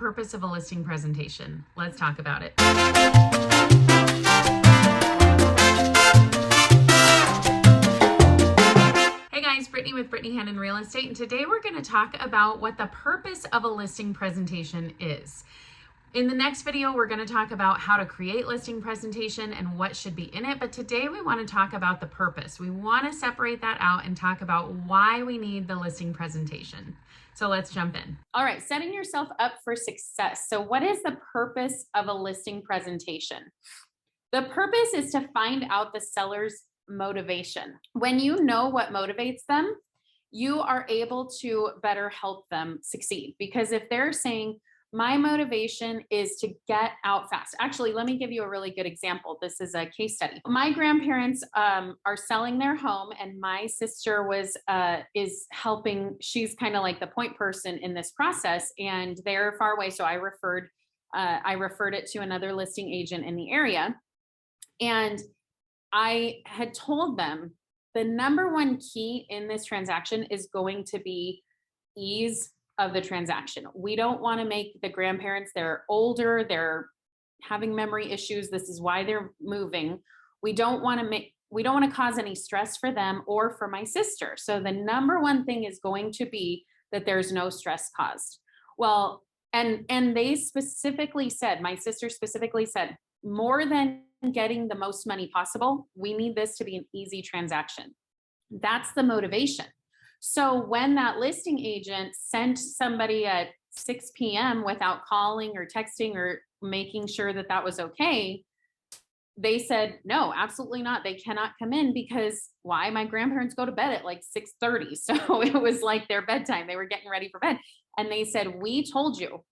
purpose of a listing presentation? Let's talk about it. Hey guys, Brittany with Brittany Hannon Real Estate, and today we're going to talk about what the purpose of a listing presentation is. In the next video, we're going to talk about how to create listing presentation and what should be in it. But today we want to talk about the purpose. We want to separate that out and talk about why we need the listing presentation. So let's jump in. All right, setting yourself up for success. So what is the purpose of a listing presentation? The purpose is to find out the seller's motivation. When you know what motivates them, you are able to better help them succeed. Because if they're saying, my motivation is to get out fast. Actually, let me give you a really good example. This is a case study. My grandparents are selling their home, and my sister is helping. She's kind of like the point person in this process, and they're far away. So I referred it to another listing agent in the area, and I had told them the number one key in this transaction is going to be ease of the transaction. We don't want to make the grandparents, they're older, they're having memory issues. This is why they're moving. We don't want to cause any stress for them or for my sister. So the number one thing is going to be that there's no stress caused. Well, and they specifically said, my sister specifically said, more than getting the most money possible, we need this to be an easy transaction. That's the motivation. So when that listing agent sent somebody at 6 p.m. without calling or texting or making sure that that was okay, they said, no, absolutely not. They cannot come in because why? My grandparents go to bed at like 6:30. So it was like their bedtime. They were getting ready for bed. And they said, we told you,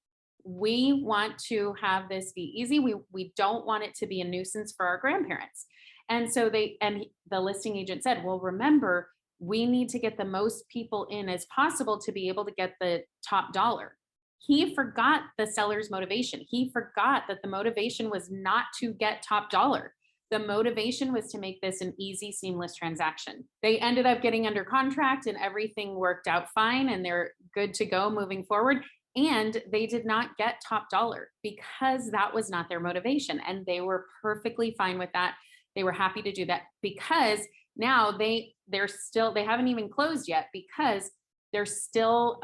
we want to have this be easy. We don't want it to be a nuisance for our grandparents. And so the listing agent said, well, remember, we need to get the most people in as possible to be able to get the top dollar. He forgot the seller's motivation. He forgot that the motivation was not to get top dollar. The motivation was to make this an easy, seamless transaction. They ended up getting under contract and everything worked out fine and they're good to go moving forward. And they did not get top dollar because that was not their motivation. And they were perfectly fine with that. They were happy to do that because now they haven't even closed yet because they're still,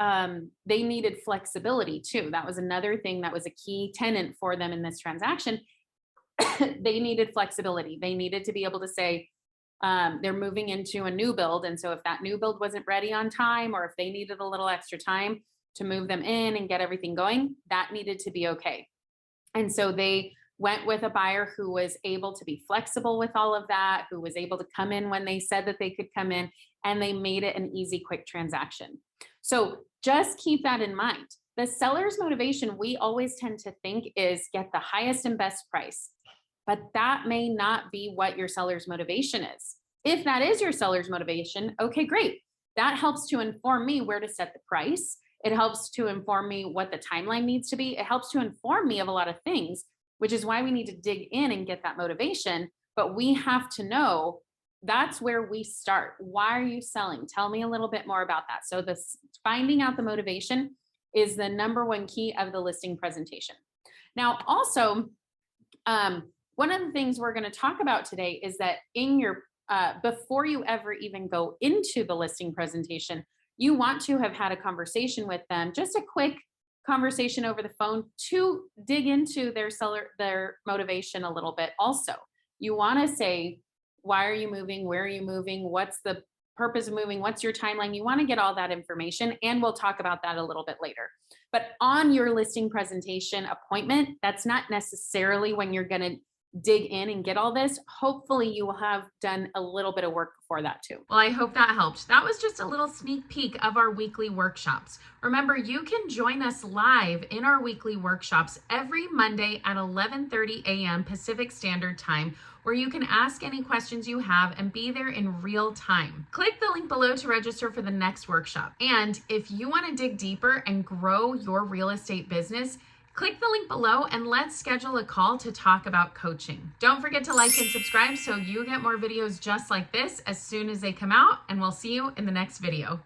they needed flexibility too. That was another thing that was a key tenet for them in this transaction. They needed flexibility. They needed to be able to say, they're moving into a new build. And so if that new build wasn't ready on time, or if they needed a little extra time to move them in and get everything going, that needed to be okay. And so they went with a buyer who was able to be flexible with all of that, who was able to come in when they said that they could come in, and they made it an easy, quick transaction. So just keep that in mind. The seller's motivation, we always tend to think is get the highest and best price, but that may not be what your seller's motivation is. If that is your seller's motivation, okay, great. That helps to inform me where to set the price. It helps to inform me what the timeline needs to be. It helps to inform me of a lot of things, which is why we need to dig in and get that motivation. But we have to know that's where we start. Why are you selling? Tell me a little bit more about that. So finding out the motivation is the number one key of the listing presentation. Now, also, one of the things we're going to talk about today is that in your before you ever even go into the listing presentation, you want to have had a conversation with them, just a quick conversation over the phone to dig into their motivation a little bit. Also, you want to say, why are you moving? Where are you moving? What's the purpose of moving? What's your timeline? You want to get all that information, and we'll talk about that a little bit later. But on your listing presentation appointment, that's not necessarily when you're going to dig in and get all this. Hopefully you will have done a little bit of work before that too. Well, I hope that helped. That was just a little sneak peek of our weekly workshops. Remember, you can join us live in our weekly workshops every Monday at 11:30 a.m. Pacific Standard Time, where you can ask any questions you have and be there in real time. Click the link below to register for the next workshop. And if you want to dig deeper and grow your real estate business, click the link below and let's schedule a call to talk about coaching. Don't forget to like and subscribe so you get more videos just like this as soon as they come out, and we'll see you in the next video.